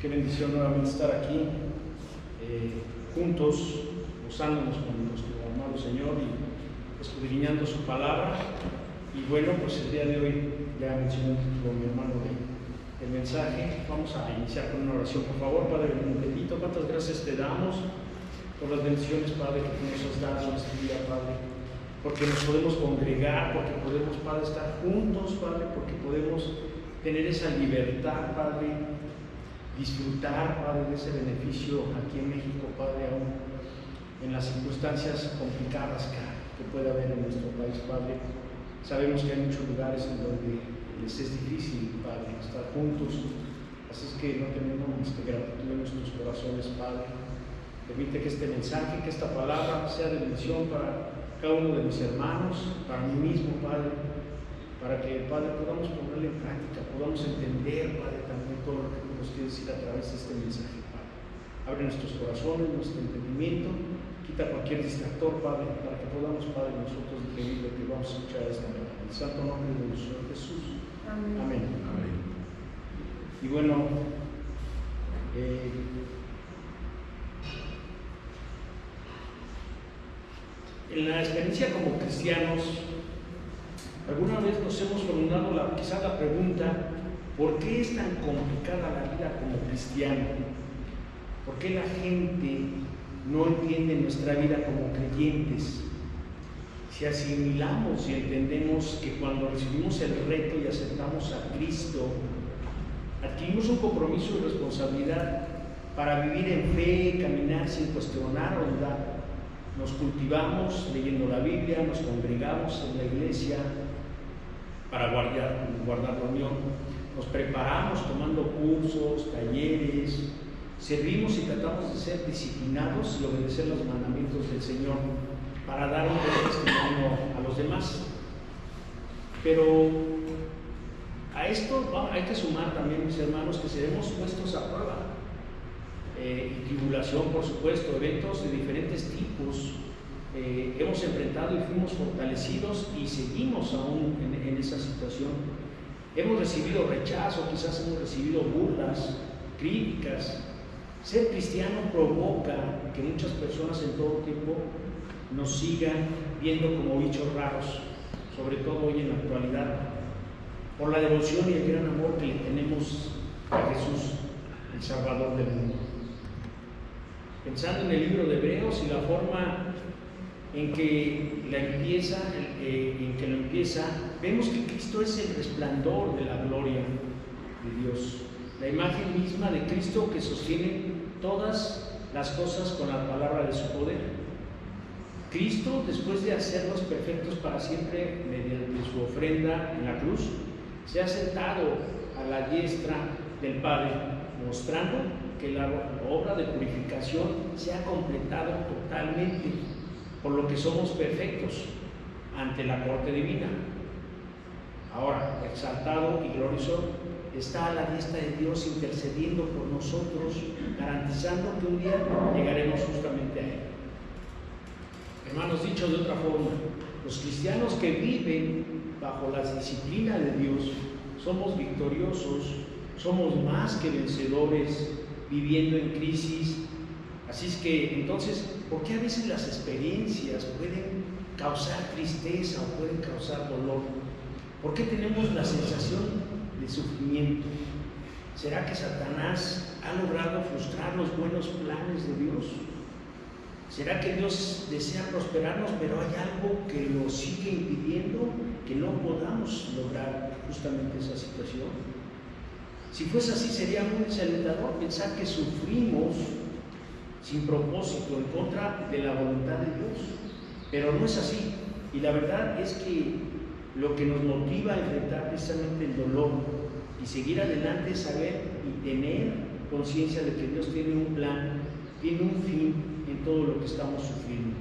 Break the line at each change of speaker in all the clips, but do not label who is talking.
Qué bendición nuevamente estar aquí juntos, gozándonos con nuestro amado Señor y escudriñando su palabra. Y bueno, pues el día de hoy ya mencioné con mi hermano el mensaje. Vamos a iniciar con una oración, por favor. Padre bendito, cuántas gracias te damos por las bendiciones, Padre, que tú nos has dado en este día, Padre, porque nos podemos congregar, porque podemos, Padre, estar juntos, Padre, porque podemos tener esa libertad, Padre, disfrutar, Padre, de ese beneficio aquí en México, Padre, aún en las circunstancias complicadas que puede haber en nuestro país, Padre. Sabemos que hay muchos lugares en donde les es difícil, Padre, estar juntos, así es que no tenemos gratitud en nuestros corazones, Padre. Permite que este mensaje, que esta palabra sea de bendición para cada uno de mis hermanos, para mí mismo, Padre, para que, Padre, podamos ponerlo en práctica, podamos entender, Padre, también todo lo que tú nos quieres decir a través de este mensaje, Padre. Abre nuestros corazones, nuestro entendimiento, quita cualquier distractor, Padre, para que podamos, Padre, nosotros digerir lo que vamos a escuchar esta mañana. En el santo nombre de nuestro Señor Jesús. Amén. Amén. Amén. Y bueno, en la experiencia como cristianos, alguna vez nos hemos formulado quizás la pregunta: ¿por qué es tan complicada la vida como cristiano? ¿Por qué la gente no entiende nuestra vida como creyentes? Si asimilamos y entendemos que cuando recibimos el reto y aceptamos a Cristo, adquirimos un compromiso y responsabilidad para vivir en fe, caminar sin cuestionar o dudar. Nos cultivamos leyendo la Biblia, nos congregamos en la iglesia para guardar reunión, nos preparamos tomando cursos, talleres, servimos y tratamos de ser disciplinados y obedecer los mandamientos del Señor para dar un buen testimonio a los demás. Pero a esto hay que sumar también, mis hermanos, que seremos puestos a prueba. Y tribulación, por supuesto, eventos de diferentes tipos hemos enfrentado y fuimos fortalecidos y seguimos aún en esa situación. Hemos recibido rechazo, quizás hemos recibido burlas, críticas. Ser cristiano provoca que muchas personas en todo tiempo nos sigan viendo como bichos raros, sobre todo hoy en la actualidad, por la devoción y el gran amor que le tenemos a Jesús, el Salvador del mundo. Pensando en el libro de Hebreos y la forma en que lo empieza, vemos que Cristo es el resplandor de la gloria de Dios, la imagen misma de Cristo que sostiene todas las cosas con la palabra de su poder. Cristo, después de hacernos perfectos para siempre mediante su ofrenda en la cruz, se ha sentado a la diestra del Padre, mostrando que la obra de purificación se ha completado totalmente, por lo que somos perfectos ante la corte divina. Ahora, exaltado y glorioso, está a la diestra de Dios intercediendo por nosotros, garantizando que un día llegaremos justamente a Él. Hermanos, dicho de otra forma, los cristianos que viven bajo la disciplina de Dios somos victoriosos, somos más que vencedores, viviendo en crisis. Así es que entonces, ¿por qué a veces las experiencias pueden causar tristeza o pueden causar dolor? ¿Por qué tenemos la sensación de sufrimiento? ¿Será que Satanás ha logrado frustrar los buenos planes de Dios? ¿Será que Dios desea prosperarnos, pero hay algo que lo sigue impidiendo, que no podamos lograr justamente esa situación? Si fuese así, sería muy desalentador pensar que sufrimos sin propósito, en contra de la voluntad de Dios. Pero no es así. Y la verdad es que lo que nos motiva a enfrentar precisamente el dolor y seguir adelante es saber y tener conciencia de que Dios tiene un plan, tiene un fin en todo lo que estamos sufriendo.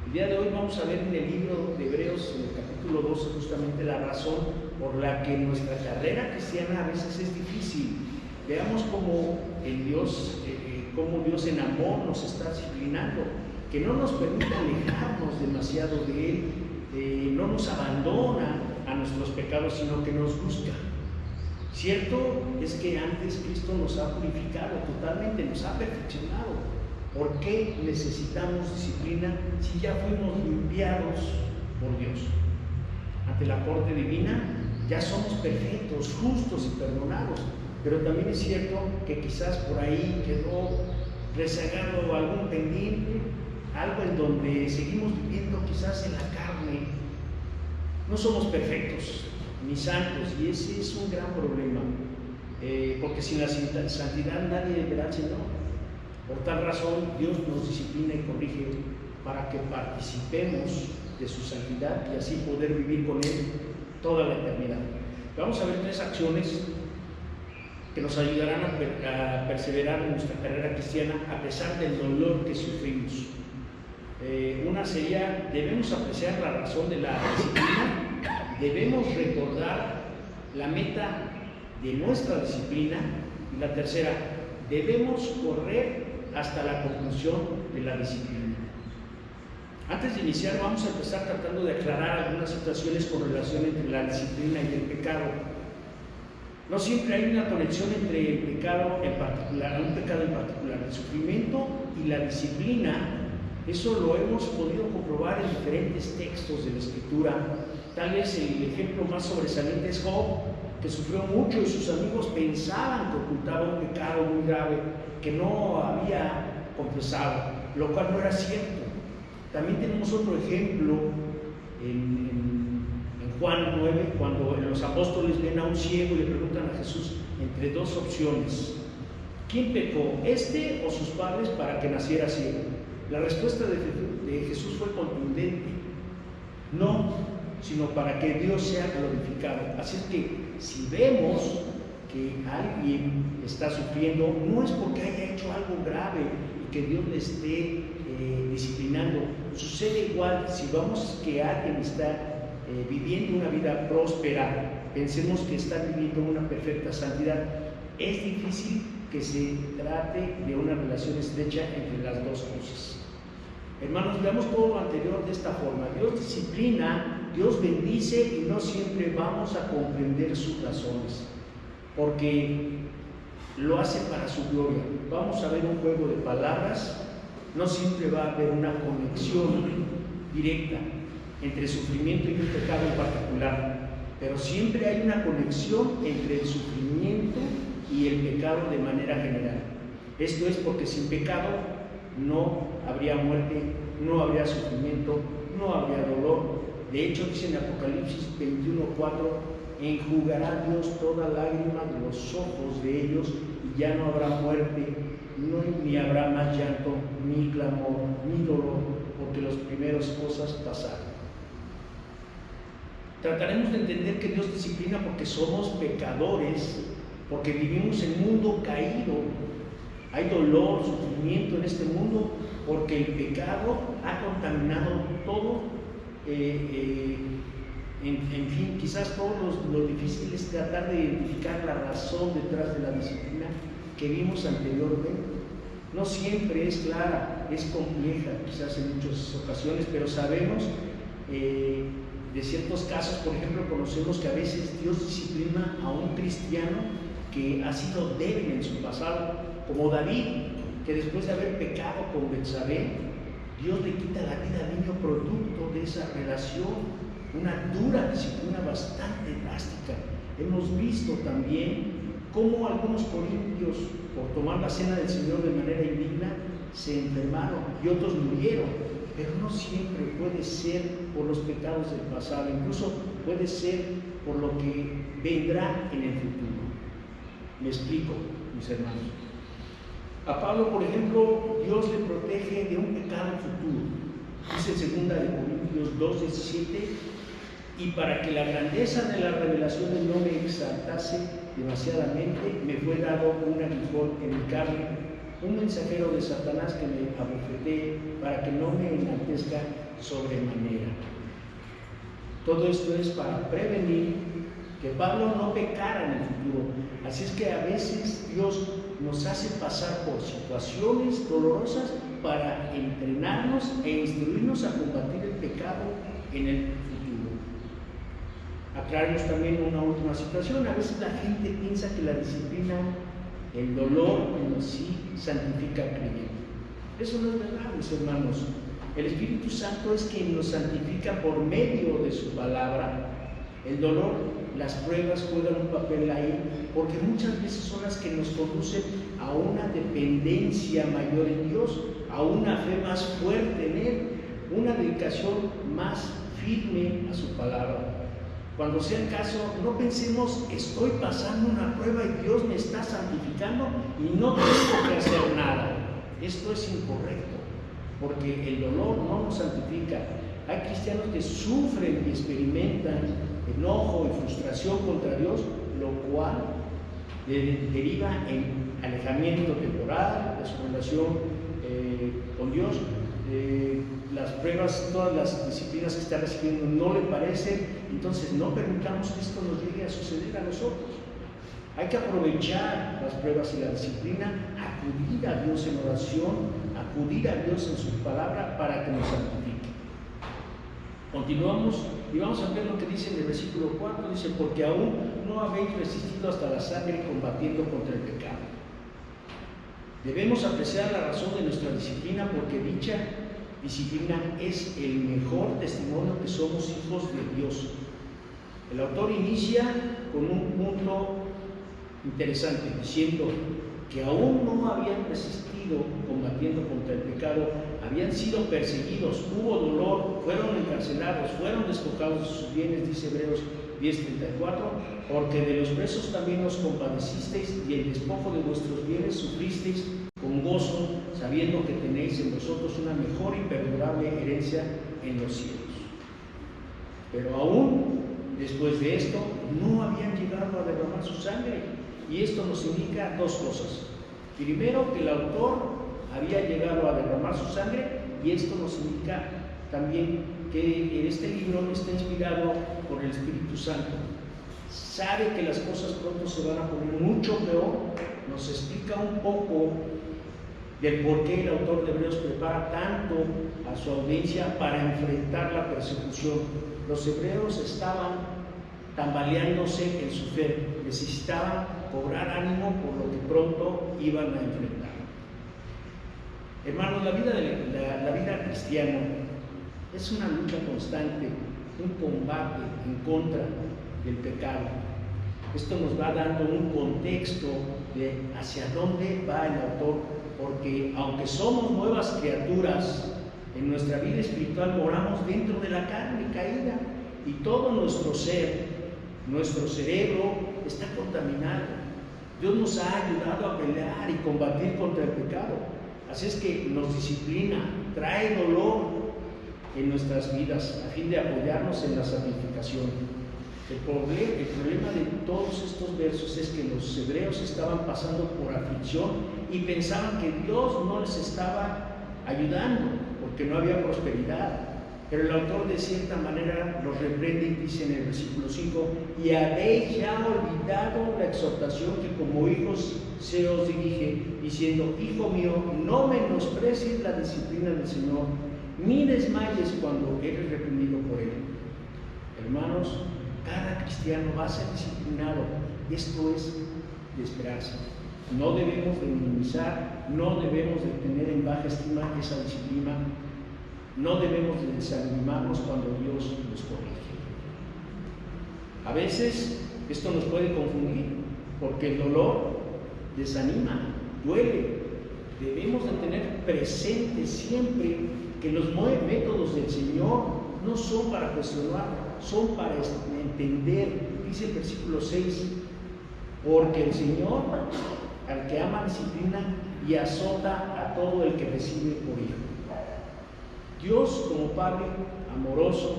El día de hoy vamos a ver en el libro de Hebreos, en el capítulo 12, justamente la razón por la que nuestra carrera cristiana a veces es difícil. Veamos cómo Dios en amor nos está disciplinando, que no nos permite alejarnos demasiado de Él, no nos abandona a nuestros pecados, sino que nos busca. Cierto es que antes Cristo nos ha purificado totalmente, nos ha perfeccionado. ¿Por qué necesitamos disciplina si ya fuimos limpiados por Dios? Ante la corte divina ya somos perfectos, justos y perdonados. Pero también es cierto que quizás por ahí quedó rezagado algún pendiente, algo en donde seguimos viviendo quizás en la carne. No somos perfectos ni santos, y ese es un gran problema, porque sin la santidad nadie verá al Señor. Por tal razón Dios nos disciplina y corrige para que participemos de su santidad y así poder vivir con Él toda la eternidad. Vamos a ver 3 acciones que nos ayudarán a perseverar en nuestra carrera cristiana a pesar del dolor que sufrimos. Una sería: debemos apreciar la razón de la disciplina, debemos recordar la meta de nuestra disciplina, y la tercera, debemos correr hasta la conclusión de la disciplina. Antes de iniciar, vamos a empezar tratando de aclarar algunas situaciones con relación entre la disciplina y el pecado. No siempre hay una conexión entre el pecado en particular, un pecado en particular, el sufrimiento y la disciplina. Eso lo hemos podido comprobar en diferentes textos de la Escritura. Tal vez el ejemplo más sobresaliente es Job, que sufrió mucho y sus amigos pensaban que ocultaba un pecado muy grave que no había confesado, lo cual no era cierto. También tenemos otro ejemplo en Juan 9, cuando los apóstoles ven a un ciego y le preguntan a Jesús entre 2 opciones: ¿quién pecó, este o sus padres, para que naciera ciego? La respuesta de Jesús fue contundente: no, sino para que Dios sea glorificado. Así es que si vemos que alguien está sufriendo, no es porque haya hecho algo grave y que Dios le esté disciplinando. Sucede igual si vemos que alguien está viviendo una vida próspera, pensemos que está viviendo una perfecta santidad. Es difícil que se trate de una relación estrecha entre las dos cosas. Hermanos, veamos todo lo anterior de esta forma: Dios disciplina, Dios bendice, y no siempre vamos a comprender sus razones, porque lo hace para su gloria. Vamos a ver un juego de palabras. No siempre va a haber una conexión directa entre el sufrimiento y un pecado en particular, pero siempre hay una conexión entre el sufrimiento y el pecado de manera general. Esto es porque sin pecado no habría muerte, no habría sufrimiento, no habría dolor. De hecho, dice en Apocalipsis 21:4: enjugará Dios toda lágrima de los ojos de ellos, y ya no habrá muerte, ni habrá más llanto, ni clamor, ni dolor, porque las primeras cosas pasaron. Trataremos de entender que Dios disciplina porque somos pecadores, porque vivimos en un mundo caído. Hay dolor, sufrimiento en este mundo, porque el pecado ha contaminado todo. En fin, quizás todo lo difícil es tratar de identificar la razón detrás de la disciplina que vimos anteriormente. No siempre es clara, es compleja, quizás en muchas ocasiones, pero sabemos de ciertos casos. Por ejemplo, conocemos que a veces Dios disciplina a un cristiano que ha sido débil en su pasado, como David, que después de haber pecado con Betsabé, Dios le quita la vida al niño producto de esa relación, una dura disciplina bastante drástica. Hemos visto también cómo algunos corintios, por tomar la cena del Señor de manera indigna, se enfermaron y otros murieron. Pero no siempre puede ser por los pecados del pasado, incluso puede ser por lo que vendrá en el futuro. Me explico, mis hermanos. A Pablo, por ejemplo, Dios le protege de un pecado futuro. Dice en 2 Corintios 2:17: y para que la grandeza de la revelación no me exaltase demasiadamente, me fue dado un aguijón en mi carne, un mensajero de Satanás que me abofetee, para que no me enaltezca sobremanera. Todo esto es para prevenir que Pablo no pecara en el futuro. Así es que a veces Dios nos hace pasar por situaciones dolorosas para entrenarnos e instruirnos a combatir el pecado en el futuro. traernos también una última situación. A veces la gente piensa que la disciplina, el dolor en sí, santifica al creyente. Eso no es verdad, mis hermanos. El Espíritu Santo es quien nos santifica por medio de su palabra. El dolor, las pruebas juegan un papel ahí, porque muchas veces son las que nos conducen a una dependencia mayor en Dios, a una fe más fuerte en Él, una dedicación más firme a su palabra. Cuando sea el caso, no pensemos, estoy pasando una prueba y Dios me está santificando y no tengo que hacer nada. Esto es incorrecto, porque el dolor no nos santifica. Hay cristianos que sufren y experimentan enojo y frustración contra Dios, lo cual deriva en alejamiento temporal de su relación con Dios. Las pruebas, todas las disciplinas que está recibiendo no le parecen, entonces no permitamos que esto nos llegue a suceder a nosotros. Hay que aprovechar las pruebas y la disciplina, acudir a Dios en oración, acudir a Dios en su palabra para que nos santifique. Continuamos y vamos a ver lo que dice en el versículo 4, dice, porque aún no habéis resistido hasta la sangre combatiendo contra el pecado. Debemos apreciar la razón de nuestra disciplina, porque dicha disciplina es el mejor testimonio que somos hijos de Dios. El autor inicia con un punto interesante, diciendo que aún no habían resistido combatiendo contra el pecado, habían sido perseguidos, hubo dolor, fueron encarcelados, fueron despojados de sus bienes, dice Hebreos 10:34, porque de los presos también os compadecisteis y el despojo de vuestros bienes sufristeis con gozo, sabiendo que tenéis en vosotros una mejor y perdurable herencia en los cielos. Pero aún después de esto no habían llegado a derramar su sangre, y esto nos indica dos cosas. Primero, que el autor había llegado a derramar su sangre, y esto nos indica también que en este libro está inspirado por el Espíritu Santo. Sabe que las cosas pronto se van a poner mucho peor, nos explica un poco del por qué el autor de Hebreos prepara tanto a su audiencia para enfrentar la persecución. Los hebreos estaban tambaleándose en su fe, necesitaban cobrar ánimo por lo que pronto iban a enfrentar. Hermanos, la vida cristiana es una lucha constante, un combate en contra del pecado. Esto nos va dando un contexto de hacia dónde va el autor, porque aunque somos nuevas criaturas, en nuestra vida espiritual moramos dentro de la carne caída, y todo nuestro ser, nuestro cerebro está contaminado. Dios nos ha ayudado a pelear y combatir contra el pecado, así es que nos disciplina, trae dolor en nuestras vidas a fin de apoyarnos en la santificación. El problema de todos estos versos es que los hebreos estaban pasando por aflicción y pensaban que Dios no les estaba ayudando porque no había prosperidad. Pero el autor de cierta manera los reprende y dice en el versículo 5: y habéis ya olvidado la exhortación que como hijos se os dirige, diciendo: hijo mío, no menosprecies la disciplina del Señor, ni desmayes cuando eres reprendido por Él. Hermanos, cada cristiano va a ser disciplinado. Esto es de esperarse. No debemos de minimizar, no debemos de tener en baja estima esa disciplina. No debemos de desanimarnos cuando Dios nos corrige. A veces esto nos puede confundir, porque el dolor desanima, duele. Debemos de tener presente siempre que los métodos del Señor no son para cuestionar, son para entender. Dice el versículo 6: porque el Señor al que ama disciplina y azota a todo el que recibe por hijo. Dios, como Padre amoroso,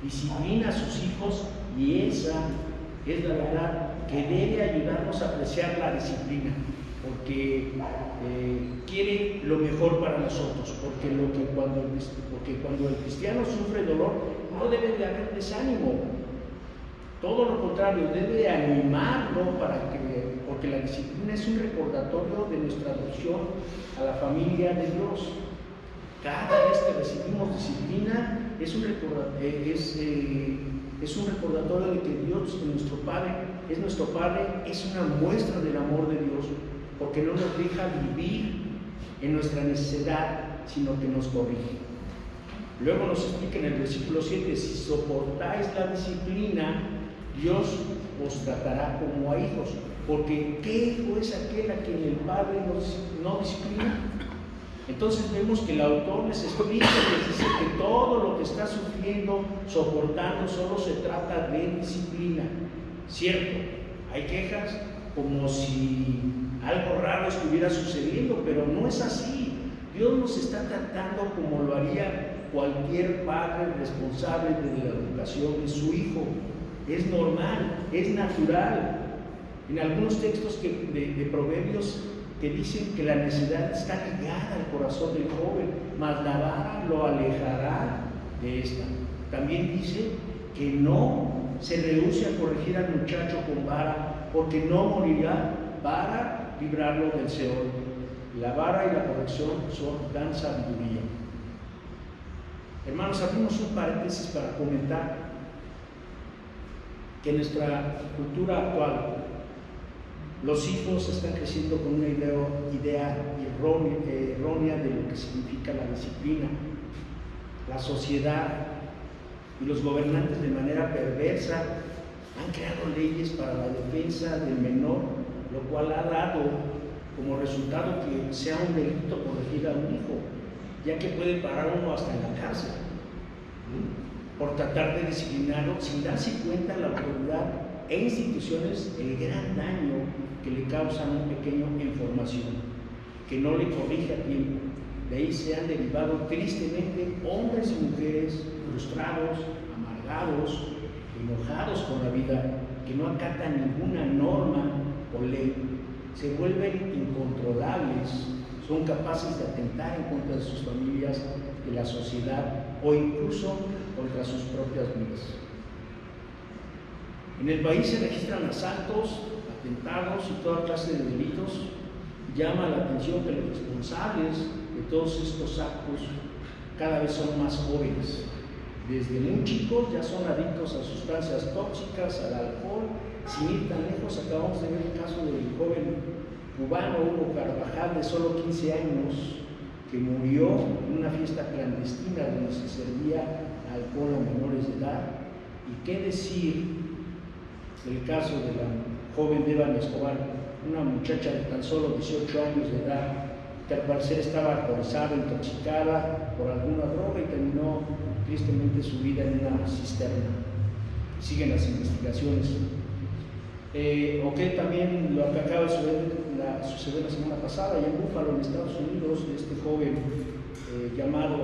disciplina a sus hijos, y esa es la verdad que debe ayudarnos a apreciar la disciplina, porque quiere lo mejor para nosotros, porque cuando el cristiano sufre dolor no debe de haber desánimo, todo lo contrario, debe de animarlo porque la disciplina es un recordatorio de nuestra adopción a la familia de Dios. Cada vez que recibimos disciplina es es un recordatorio de que Dios es nuestro Padre, es una muestra del amor de Dios, porque no nos deja vivir en nuestra necesidad, sino que nos corrige. Luego nos explica en el versículo 7, si soportáis la disciplina, Dios os tratará como a hijos, porque ¿qué hijo es aquel a quien el Padre no disciplina? Entonces vemos que el autor les explica, les dice que todo lo que está sufriendo, soportando, solo se trata de disciplina. Cierto, hay quejas como si algo raro estuviera sucediendo, pero no es así. Dios nos está tratando como lo haría cualquier padre responsable de la educación de su hijo. Es normal, es natural. En algunos textos de Proverbios que dicen que la necedad está ligada al corazón del joven, mas la vara lo alejará de esta. También dice que no se rehúse a corregir al muchacho con vara, porque no morirá para librarlo del Seol. La vara y la corrección dan sabiduría. Hermanos, abrimos un paréntesis para comentar que en nuestra cultura actual los hijos están creciendo con una idea errónea de lo que significa la disciplina. La sociedad y los gobernantes de manera perversa han creado leyes para la defensa del menor, lo cual ha dado como resultado que sea un delito corregir a un hijo, ya que puede parar uno hasta en la cárcel por tratar de disciplinarlo sin darse cuenta la autoridad e instituciones el gran daño que le causan un pequeño en formación, que no le corrige a tiempo. De ahí se han derivado tristemente hombres y mujeres frustrados, amargados, enojados con la vida, que no acatan ninguna norma o ley, se vuelven incontrolables, son capaces de atentar en contra de sus familias, de la sociedad o incluso contra sus propias vidas. En el país se registran asaltos, atentados y toda clase de delitos. Llama la atención que los responsables de todos estos actos cada vez son más jóvenes. Desde muy chicos ya son adictos a sustancias tóxicas, al alcohol. Sin ir tan lejos, acabamos de ver el caso del joven cubano Hugo Carvajal, de solo 15 años, que murió en una fiesta clandestina donde se servía alcohol a menores de edad. ¿Y qué decir del caso de la joven Devani Escobar, una muchacha de tan solo 18 años de edad, que al parecer estaba alcoholizada, intoxicada por alguna droga y terminó tristemente su vida en una cisterna? Siguen las investigaciones. También lo que acaba de suceder la semana pasada, allá en Búfalo, en Estados Unidos, de este joven llamado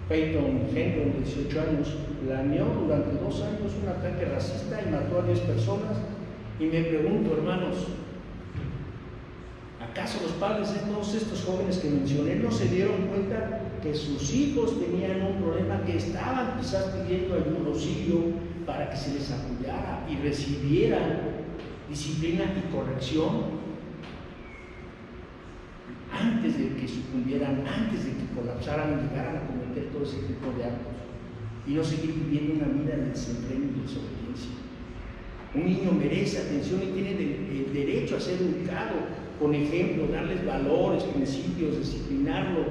Peyton Hendron, de 18 años, planeó durante 2 años un ataque racista y mató a 10 personas. Y me pregunto, hermanos, ¿acaso los padres de todos estos jóvenes que mencioné no se dieron cuenta que sus hijos tenían un problema, que estaban quizás pidiendo algún auxilio para que se les apoyara y recibieran disciplina y corrección antes de que sucumbieran, antes de que colapsaran y llegaran a cometer todo ese tipo de actos, y no seguir viviendo una vida de desenfreno y desobediencia? Un niño merece atención y tiene el derecho a ser educado con ejemplo, darles valores, principios, disciplinarlo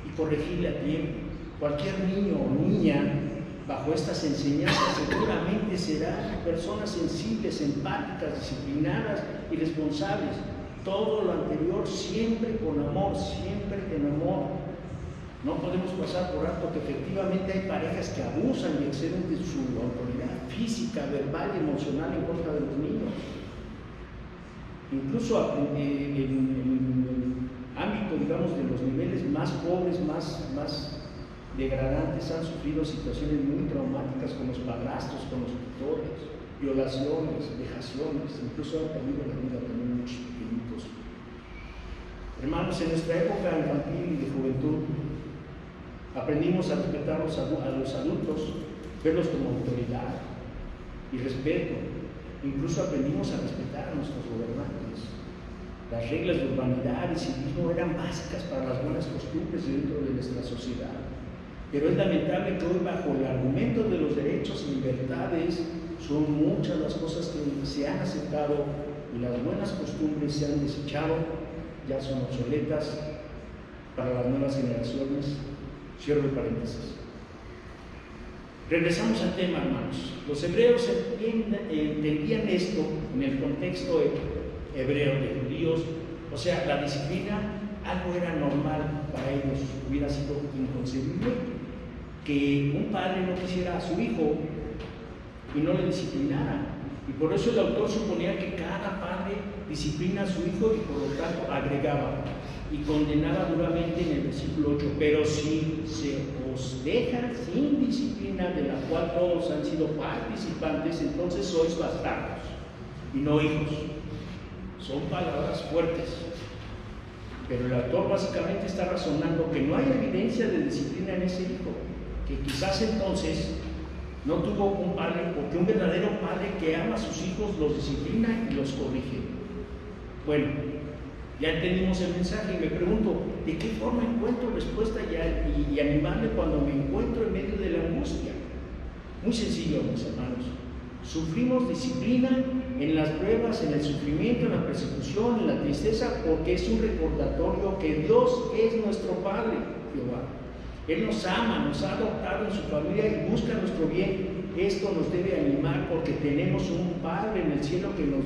y corregirle a tiempo. Cualquier niño o niña bajo estas enseñanzas seguramente serán personas sensibles, empáticas, disciplinadas y responsables. Todo lo anterior siempre con amor, siempre en amor. No podemos pasar por alto que efectivamente hay parejas que abusan y exceden de su autoridad física, verbal y emocional en contra de los niños. Incluso en el ámbito, digamos, de los niveles más pobres, más degradantes, han sufrido situaciones muy traumáticas con los padrastros, con los tutores, violaciones, vejaciones, incluso han perdido la vida también muchos pequeñitos. Hermanos, en nuestra época infantil y de juventud aprendimos a respetar a los adultos, verlos como autoridad y respeto. Incluso aprendimos a respetar a nuestros gobernantes. Las reglas de urbanidad y civismo eran básicas para las buenas costumbres dentro de nuestra sociedad. Pero es lamentable que hoy, bajo el argumento de los derechos derechos y libertades, son muchas las cosas que se han aceptado y las buenas costumbres se han desechado, ya son obsoletas para las nuevas generaciones. Cierro el paréntesis. Regresamos al tema, hermanos. Los hebreos entendían esto en el contexto hebreo de judíos, o sea, la disciplina, algo era normal para ellos. Hubiera sido inconcebible que un padre no quisiera a su hijo y no le disciplinara. Y por eso el autor suponía que cada padre disciplina a su hijo y por lo tanto agregaba y condenaba duramente en el versículo 8, pero si se os deja sin disciplina de la cual todos han sido participantes, entonces sois bastardos y no hijos. Son palabras fuertes, pero el autor básicamente está razonando que no hay evidencia de disciplina en ese hijo, que quizás entonces no tuvo un padre, porque un verdadero padre que ama a sus hijos los disciplina y los corrige. Bueno, ya entendimos el mensaje y me pregunto, ¿de qué forma encuentro respuesta y animarme cuando me encuentro en medio de la angustia? Muy sencillo, mis hermanos. Sufrimos disciplina en las pruebas, en el sufrimiento, en la persecución, en la tristeza, porque es un recordatorio que Dios es nuestro Padre, Jehová. Él nos ama, nos ha adoptado en su familia y busca nuestro bien. Esto nos debe animar porque tenemos un Padre en el cielo que no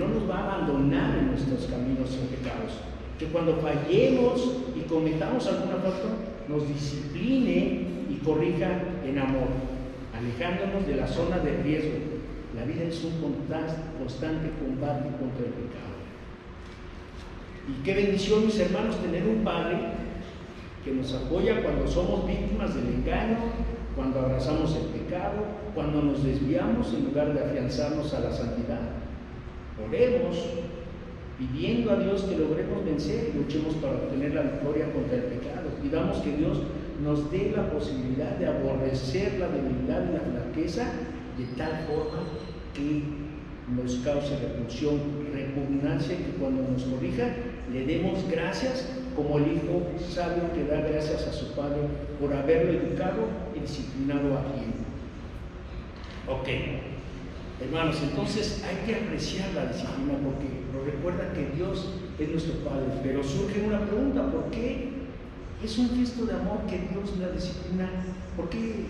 nos va a abandonar en nuestros caminos y pecados. Que cuando fallemos y cometamos alguna falta, nos discipline y corrija en amor, alejándonos de la zona de riesgo. La vida es un constante combate contra el pecado. Y qué bendición, mis hermanos, tener un Padre que nos apoya cuando somos víctimas del engaño, cuando abrazamos el pecado, cuando nos desviamos en lugar de afianzarnos a la santidad. Oremos pidiendo a Dios que logremos vencer y luchemos para obtener la victoria contra el pecado. Pidamos que Dios nos dé la posibilidad de aborrecer la debilidad y la flaqueza de tal forma que nos cause repugnancia, y que cuando nos corrija le demos gracias como el hijo sabio que da gracias a su padre por haberlo educado y disciplinado a tiempo. Ok, hermanos, entonces hay que apreciar la disciplina porque nos recuerda que Dios es nuestro Padre, pero surge una pregunta: ¿por qué es un gesto de amor que Dios la disciplina? ¿Por qué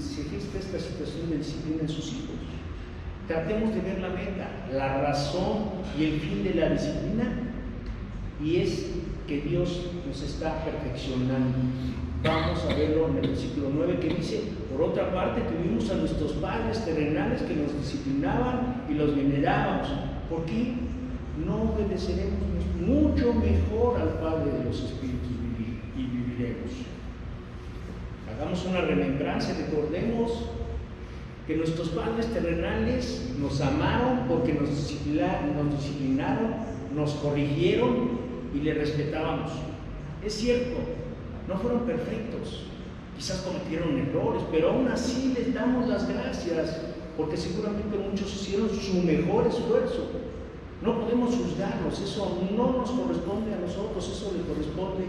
se gesta esta situación de disciplina en sus hijos? Tratemos de ver la meta, la razón y el fin de la disciplina, y es que Dios nos está perfeccionando. Vamos a verlo en el versículo 9 que dice: por otra parte tuvimos a nuestros padres terrenales que nos disciplinaban y los venerábamos. ¿Por qué no obedeceremos mucho mejor al Padre de los Espíritus y viviremos? Hagamos una remembranza y recordemos que nuestros padres terrenales nos amaron porque nos disciplinaron, nos corrigieron y le respetábamos. Es cierto, no fueron perfectos, quizás cometieron errores, pero aún así les damos las gracias porque seguramente muchos hicieron su mejor esfuerzo. No podemos juzgarlos, eso no nos corresponde a nosotros, eso le corresponde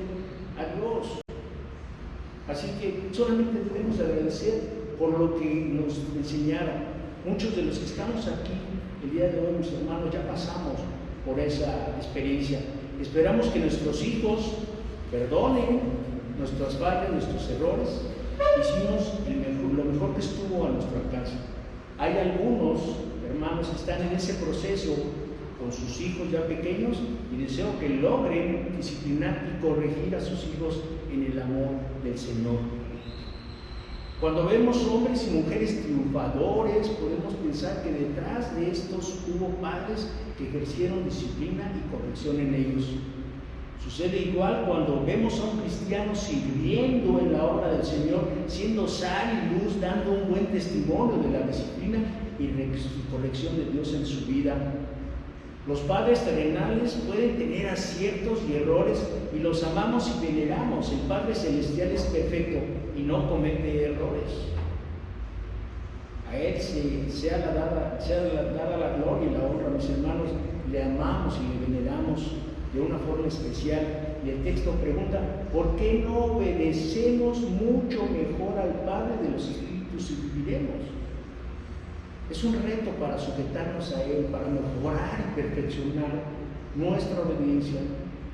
a Dios. Así que solamente debemos agradecer por lo que nos enseñaron. Muchos de los que estamos aquí el día de hoy, mis hermanos, ya pasamos por esa experiencia. Esperamos que nuestros hijos perdonen nuestras fallas, nuestros errores. Hicimos lo mejor que estuvo a nuestro alcance. Hay algunos hermanos que están en ese proceso con sus hijos ya pequeños y deseo que logren disciplinar y corregir a sus hijos en el amor del Señor. Cuando vemos hombres y mujeres triunfadores, podemos pensar que detrás de estos hubo padres que ejercieron disciplina y corrección en ellos. Sucede igual cuando vemos a un cristiano sirviendo en la obra del Señor, siendo sal y luz, dando un buen testimonio de la disciplina y corrección de Dios en su vida. Los padres terrenales pueden tener aciertos y errores y los amamos y veneramos. El Padre Celestial es perfecto y no comete errores. A Él sea dada la gloria y la honra, mis hermanos. Le amamos y le veneramos de una forma especial. Y el texto pregunta: ¿por qué no obedecemos mucho mejor al Padre de los Espíritus y viviremos? viviremos. Es un reto para sujetarnos a Él, para mejorar y perfeccionar nuestra obediencia.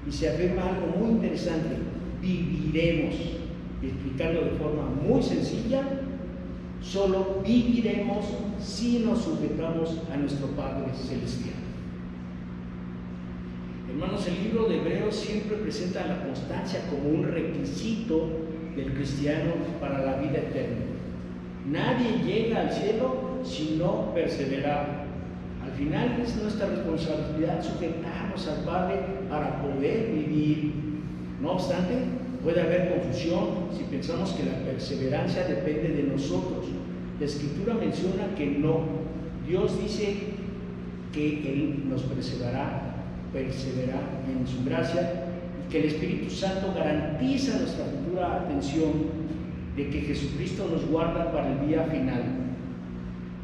Y se afirma algo muy interesante: viviremos. Explicando de forma muy sencilla, solo viviremos si nos sujetamos a nuestro Padre Celestial. Hermanos, el libro de Hebreos siempre presenta la constancia como un requisito del cristiano para la vida eterna. Nadie llega al cielo si no persevera. Al final es nuestra responsabilidad sujetarnos al Padre para poder vivir. No obstante, puede haber confusión si pensamos que la perseverancia depende de nosotros. La Escritura menciona que no. Dios dice que Él nos perseverará en su gracia, y que el Espíritu Santo garantiza nuestra futura atención, de que Jesucristo nos guarda para el día final.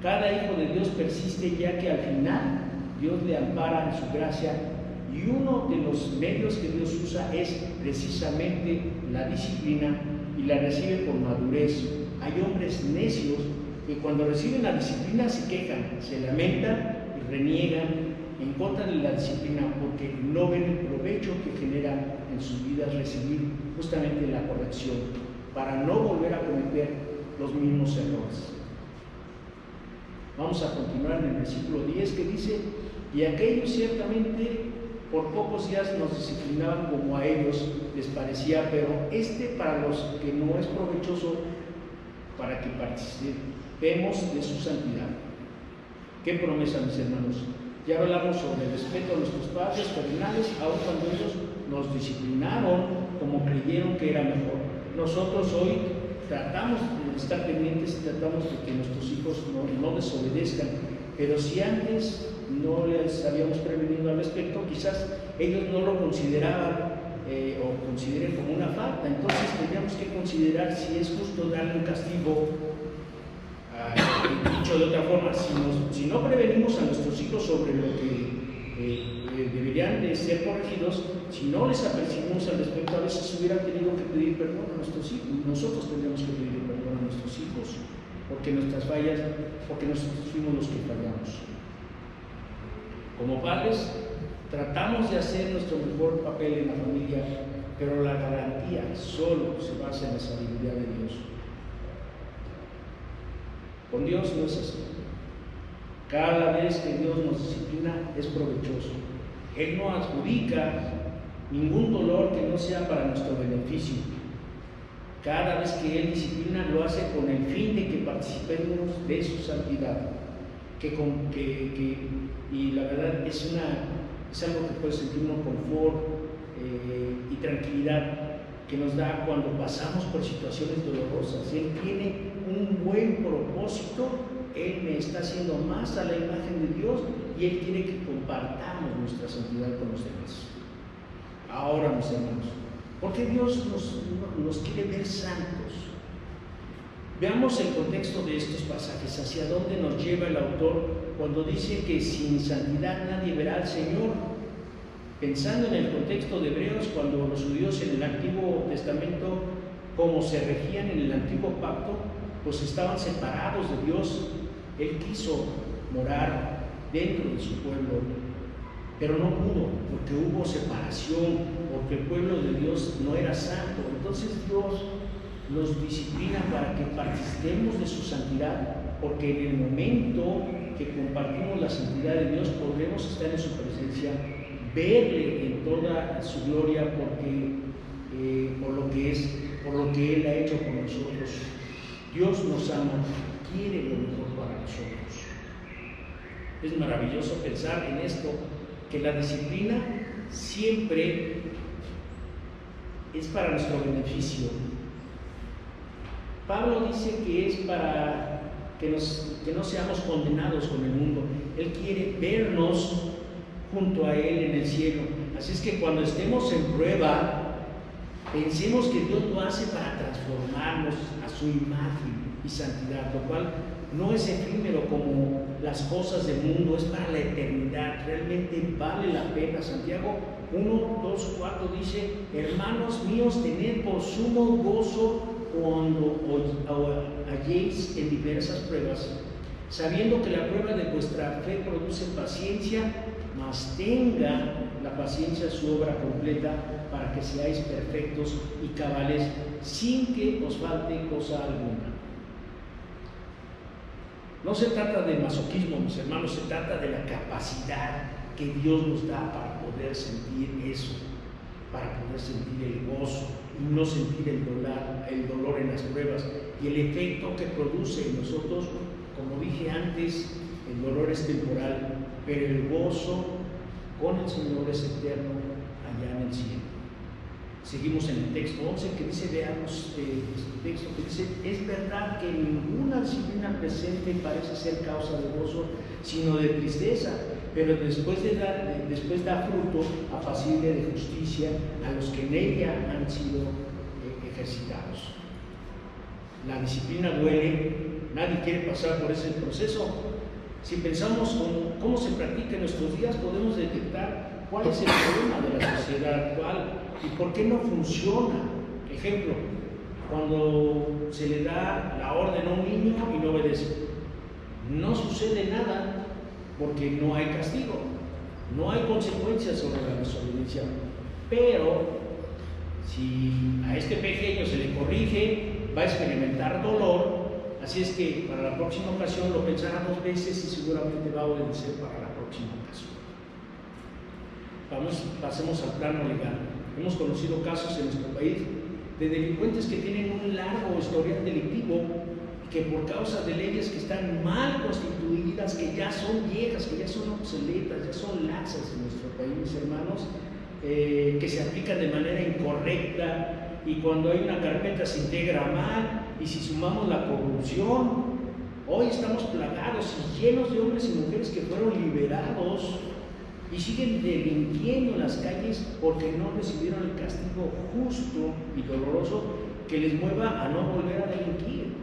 Cada hijo de Dios persiste, ya que al final Dios le ampara en su gracia, y uno de los medios que Dios usa es precisamente la disciplina, y la recibe por madurez. Hay hombres necios que cuando reciben la disciplina se quejan, se lamentan y reniegan en contra de la disciplina, porque no ven el provecho que genera en sus vidas recibir justamente la corrección, para no volver a cometer los mismos errores. Vamos a continuar en el versículo 10, que dice: y aquellos ciertamente por pocos días nos disciplinaban como a ellos les parecía, pero para los que no es provechoso, para que participemos de su santidad. ¿Qué promesa, mis hermanos? Ya hablamos sobre el respeto a nuestros padres terrenales, aun cuando ellos nos disciplinaron como creyeron que era mejor. Nosotros hoy tratamos de estar pendientes y tratamos de que nuestros hijos no desobedezcan, pero si antes no les habíamos prevenido al respecto, quizás ellos no lo consideraban o consideren como una falta. Entonces tendríamos que considerar si es justo darle un castigo. Dicho de otra forma, si no prevenimos a nuestros hijos sobre lo que deberían de ser corregidos, si no les apercibimos al respecto, a veces hubieran tenido que pedir perdón a nuestros hijos. Nosotros tendríamos que pedir perdón a nuestros hijos porque nuestras fallas, porque nosotros fuimos los que fallamos. Como padres, tratamos de hacer nuestro mejor papel en la familia, pero la garantía solo se basa en la sabiduría de Dios. Con Dios no es así. Cada vez que Dios nos disciplina es provechoso. Él no adjudica ningún dolor que no sea para nuestro beneficio. Cada vez que Él disciplina lo hace con el fin de que participemos de su santidad. Y la verdad es algo que puede sentir un confort y tranquilidad que nos da cuando pasamos por situaciones dolorosas. Él tiene un buen propósito, Él me está haciendo más a la imagen de Dios y Él quiere que compartamos nuestra santidad con los demás. Ahora, mis hermanos, ¿por qué Dios nos quiere ver santos? Veamos el contexto de estos pasajes, hacia dónde nos lleva el autor cuando dice que sin santidad nadie verá al Señor. Pensando en el contexto de Hebreos, cuando los judíos en el Antiguo Testamento, como se regían en el Antiguo Pacto, pues estaban separados de Dios. Él quiso morar dentro de su pueblo, pero no pudo, porque hubo separación, porque el pueblo de Dios no era santo. Entonces Dios nos disciplina para que participemos de su santidad, porque en el momento que compartimos la santidad de Dios podremos estar en su presencia, verle en toda su gloria, por lo que Él ha hecho por nosotros. Dios nos ama, quiere lo mejor para nosotros. Es maravilloso pensar en esto, que la disciplina siempre es para nuestro beneficio. Pablo dice que es para que no seamos condenados con el mundo. Él quiere vernos junto a Él en el cielo. Así es que cuando estemos en prueba, pensemos que Dios lo hace para transformarnos a su imagen y santidad, lo cual no es efímero como las cosas del mundo, es para la eternidad. Realmente vale la pena. Santiago 1, 2, 4 dice: hermanos míos, tened por sumo gozo cuando halléis en diversas pruebas, sabiendo que la prueba de vuestra fe produce paciencia, mas tenga la paciencia su obra completa, para que seáis perfectos y cabales, sin que os falte cosa alguna. No se trata de masoquismo, mis hermanos, se trata de la capacidad que Dios nos da para poder sentir eso, para poder sentir el gozo y no sentir el dolor en las pruebas, y el efecto que produce en nosotros. Como dije antes, el dolor es temporal, pero el gozo con el Señor es eterno allá en el cielo. Seguimos en el texto 11 que dice, veamos este texto que dice: es verdad que ninguna disciplina presente parece ser causa de gozo, sino de tristeza, pero después da fruto apacible de justicia a los que en ella han sido ejercitados. La disciplina duele, nadie quiere pasar por ese proceso. Si pensamos cómo se practica en nuestros días, podemos detectar cuál es el problema de la sociedad actual y por qué no funciona. Ejemplo, cuando se le da la orden a un niño y no obedece, no sucede nada porque no hay castigo, no hay consecuencias sobre la desobediencia. Pero si a este pequeño se le corrige, va a experimentar dolor. Así es que para la próxima ocasión lo pensará 2 veces y seguramente va a obedecer para la próxima ocasión. Pasemos al plano legal. Hemos conocido casos en nuestro país de delincuentes que tienen un largo historial delictivo, que por causa de leyes que están mal constituidas, que ya son viejas, que ya son obsoletas, ya son laxas en nuestro país, mis hermanos, que se aplican de manera incorrecta, y cuando hay una carpeta se integra mal. Y si sumamos la corrupción, hoy estamos plagados y llenos de hombres y mujeres que fueron liberados y siguen delinquiendo en las calles porque no recibieron el castigo justo y doloroso que les mueva a no volver a delinquir.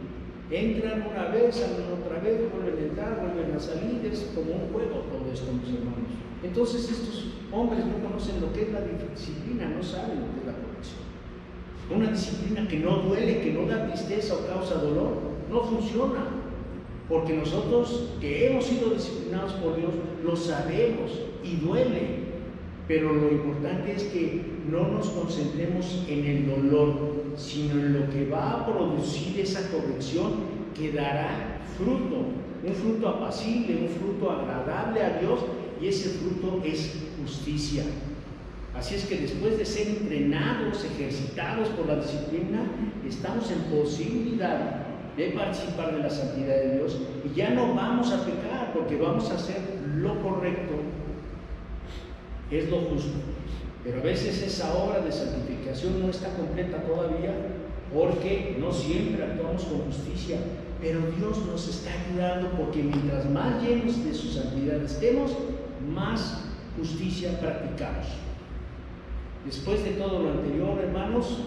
Entran una vez, salen otra vez, vuelven a entrar, vuelven a salir. Es como un juego todo esto, mis hermanos. Entonces estos hombres no conocen lo que es la disciplina, no saben lo que es la corrección. Una disciplina que no duele, que no da tristeza o causa dolor, no funciona. Porque nosotros que hemos sido disciplinados por Dios, lo sabemos y duele. Pero lo importante es que no nos concentremos en el dolor, sino en lo que va a producir esa corrección, que dará fruto, un fruto apacible, un fruto agradable a Dios, y ese fruto es justicia. Así es que después de ser entrenados, ejercitados por la disciplina, estamos en posibilidad de participar de la santidad de Dios, y ya no vamos a pecar porque vamos a hacer lo correcto, es lo justo. Pero a veces esa obra de santificación no está completa todavía, porque no siempre actuamos con justicia, pero Dios nos está ayudando, porque mientras más llenos de su santidad estemos, más justicia practicamos. Después de todo lo anterior, hermanos,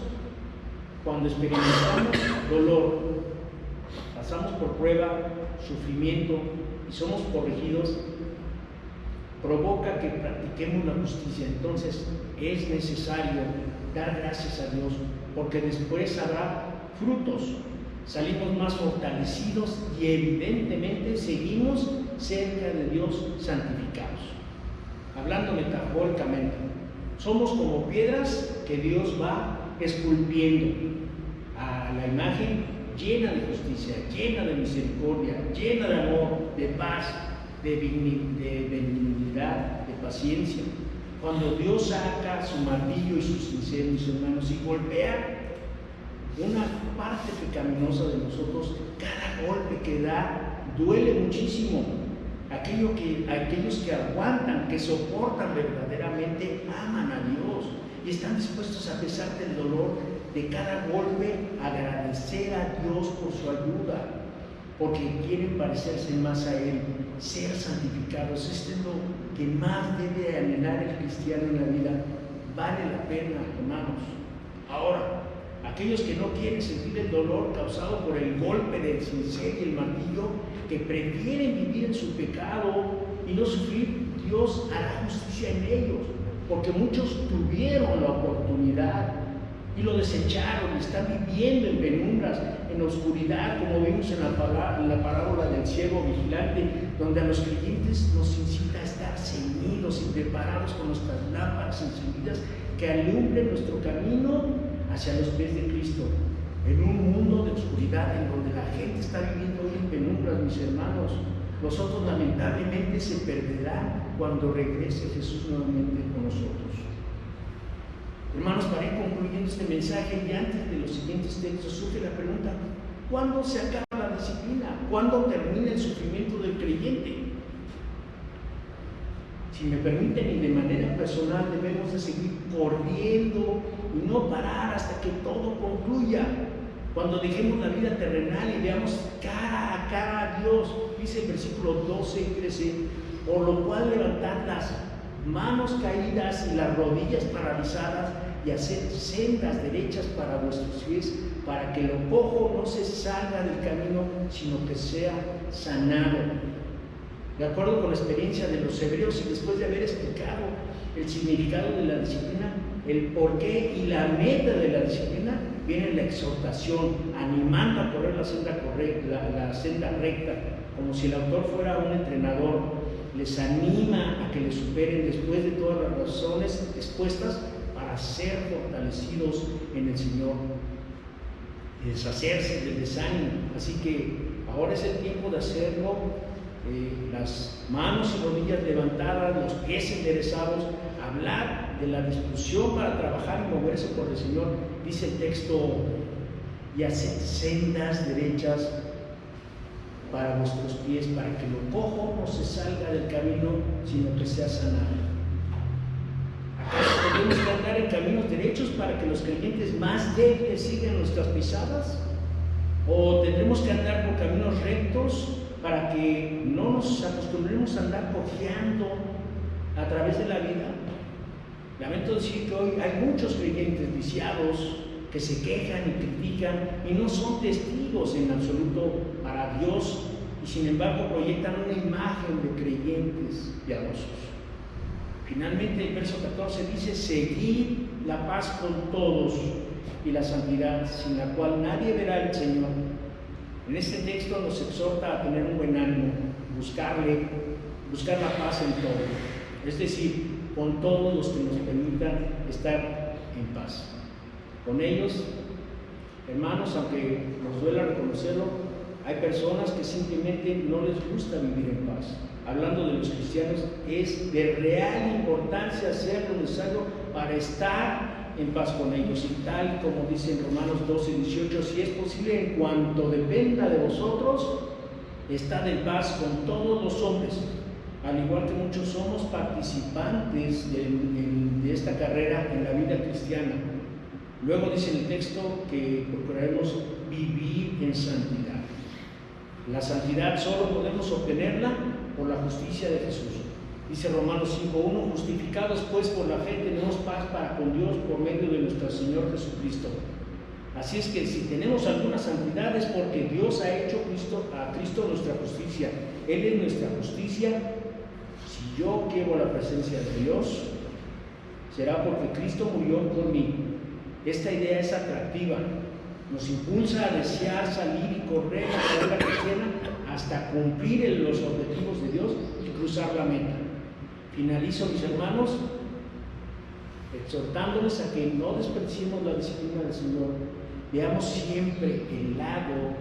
cuando experimentamos dolor, pasamos por prueba, sufrimiento y somos corregidos, provoca que practiquemos la justicia. Entonces es necesario dar gracias a Dios, porque después habrá frutos, salimos más fortalecidos y evidentemente seguimos cerca de Dios santificados. Hablando metafóricamente, somos como piedras que Dios va esculpiendo a la imagen llena de justicia, llena de misericordia, llena de amor, de paz, de benignidad, de paciencia. Cuando Dios saca su martillo y su cincel, mis hermanos, y golpea una parte pecaminosa de nosotros, cada golpe que da duele muchísimo. Aquellos que aguantan, que soportan verdaderamente, aman a Dios y están dispuestos, a pesar del dolor de cada golpe, a agradecer a Dios por su ayuda, porque quieren parecerse más a Él, ser santificados. Esto es lo que más debe anhelar el cristiano en la vida. Vale la pena, hermanos. Ahora, aquellos que no quieren sentir el dolor causado por el golpe del cincel y el martillo, que prefieren vivir en su pecado y no sufrir, Dios hará justicia en ellos, porque muchos tuvieron la oportunidad y lo desecharon, y están viviendo en penumbras, en oscuridad, como vimos en la parábola del ciego vigilante, donde a los creyentes nos incita a estar ceñidos y preparados con nuestras lámparas encendidas que alumbren nuestro camino hacia los pies de Cristo. En un mundo de oscuridad en donde la gente está viviendo hoy en penumbras, mis hermanos, los otros lamentablemente se perderán cuando regrese Jesús nuevamente con nosotros. Hermanos, para ir concluyendo este mensaje y antes de los siguientes textos, surge la pregunta: ¿cuándo se acaba la disciplina? ¿Cuándo termina el sufrimiento del creyente? Si me permiten, y de manera personal, debemos de seguir corriendo y no parar hasta que todo concluya. Cuando dejemos la vida terrenal y veamos cara a cara a Dios, dice el versículo 12 y 13, por lo cual levantad las manos caídas y las rodillas paralizadas y haced sendas derechas para vuestros pies, para que lo cojo no se salga del camino, sino que sea sanado. De acuerdo con la experiencia de los hebreos, y después de haber explicado el significado de la disciplina, el porqué y la meta de la disciplina, viene la exhortación, animando a correr la senda recta, como si el autor fuera un entrenador. Les anima a que le superen después de todas las razones expuestas para ser fortalecidos en el Señor y deshacerse del desánimo. Así que ahora es el tiempo de hacerlo, las manos y rodillas levantadas, los pies enderezados, hablar de la disposición para trabajar y moverse por el Señor. Dice el texto: y haced sendas derechas para vuestros pies, para que lo cojo no se salga del camino, sino que sea sanado. ¿Acaso tenemos que andar en caminos derechos para que los creyentes más débiles sigan nuestras pisadas? ¿O tendremos que andar por caminos rectos para que no nos acostumbremos a andar cojeando a través de la vida? Lamento decir que hoy hay muchos creyentes viciados que se quejan y critican y no son testigos en absoluto para Dios, y sin embargo proyectan una imagen de creyentes piadosos. Finalmente el verso 14 dice: seguid la paz con todos y la santidad, sin la cual nadie verá al Señor. En este texto nos exhorta a tener un buen ánimo, buscar la paz en todo, es decir, con todos los que nos permitan estar en paz. Con ellos, hermanos, aunque nos duela reconocerlo, hay personas que simplemente no les gusta vivir en paz. Hablando de los cristianos, es de real importancia hacer lo necesario para estar en paz con ellos. Y tal como dice en Romanos 12:18, si es posible, en cuanto dependa de vosotros, estad en paz con todos los hombres. Al igual que muchos somos participantes de esta carrera en la vida cristiana. Luego dice en el texto que procuraremos vivir en santidad. La santidad solo podemos obtenerla por la justicia de Jesús. Dice Romanos 5:1, justificados pues por la fe tenemos paz para con Dios por medio de nuestro Señor Jesucristo. Así es que si tenemos alguna santidad es porque Dios ha hecho a Cristo nuestra justicia. Él es nuestra justicia. Si yo quiero la presencia de Dios, será porque Cristo murió por mí. Esta idea es atractiva, nos impulsa a desear salir y correr la carrera cristiana hasta cumplir los objetivos de Dios y cruzar la meta. Finalizo, mis hermanos, exhortándoles a que no desperdiciemos la disciplina del Señor. Veamos siempre el lado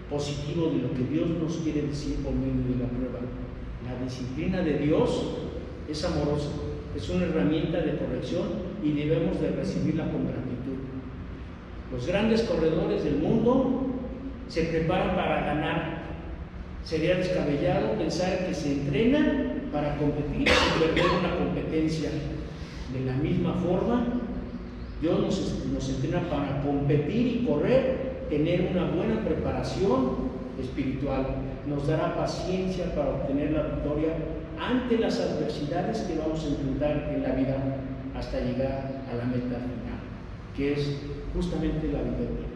positivo de lo que Dios nos quiere decir por medio de la prueba. La disciplina de Dios es amorosa, es una herramienta de corrección y debemos de recibirla con gratitud. Los grandes corredores del mundo se preparan para ganar. Sería descabellado pensar que se entrenan para competir y perder una competencia. De la misma forma, Dios nos entrena para competir y correr, tener una buena preparación espiritual. Nos dará paciencia para obtener la victoria ante las adversidades que vamos a enfrentar en la vida hasta llegar a la meta final, que es justamente la vida eterna.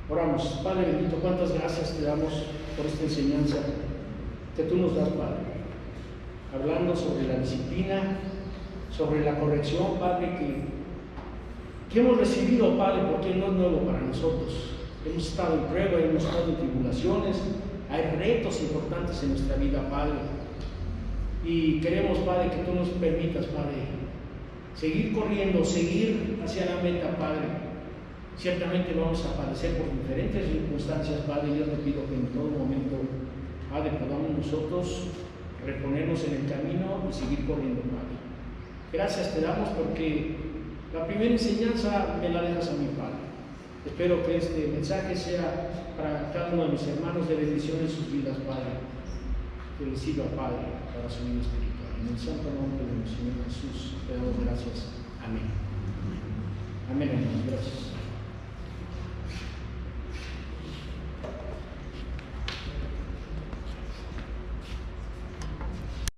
Oramos. Padre bendito, cuántas gracias te damos por esta enseñanza que tú nos das, Padre, hablando sobre la disciplina, sobre la corrección, Padre, que hemos recibido, Padre, porque no es nuevo para nosotros. Hemos estado en prueba, hemos estado en tribulaciones, hay retos importantes en nuestra vida, Padre. Y queremos, Padre, que tú nos permitas, Padre, seguir corriendo, seguir hacia la meta, Padre. Ciertamente vamos a padecer por diferentes circunstancias, Padre, y yo te pido que en todo momento, Padre, podamos nosotros reponernos en el camino y seguir corriendo, Padre. Gracias te damos porque la primera enseñanza me la dejas a mi Padre. Espero que este mensaje sea para cada uno de mis hermanos de bendición en sus vidas, Padre. Que les sirva, Padre, para su vida espiritual. En el santo nombre del Señor Jesús te damos gracias. Amén. Amén, hermanos. Gracias.